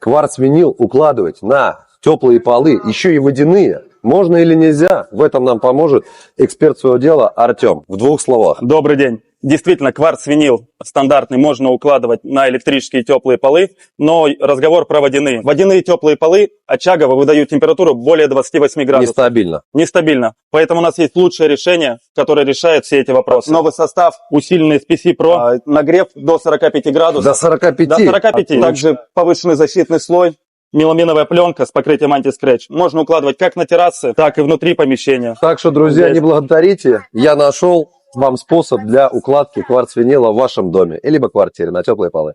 Кварц-винил укладывать на теплые полы, еще и водяные. Можно или нельзя? В этом нам поможет эксперт своего дела Артем. В 2 словах. Добрый день. Действительно, кварц-винил стандартный можно укладывать на электрические теплые полы, но разговор про водяные. Водяные теплые полы очагово выдают температуру более 28 градусов. Нестабильно. Нестабильно. Поэтому у нас есть лучшее решение, которое решает все эти вопросы. Новый состав, усиленный SPC Pro, нагрев до 45 градусов. До 45? До 45. Также повышенный защитный слой. Меламиновая пленка с покрытием антискретч. Можно укладывать как на террасе, так и внутри помещения. Так что, друзья, не благодарите. Я нашел вам способ для укладки кварц-винила в вашем доме, либо квартире на теплые полы.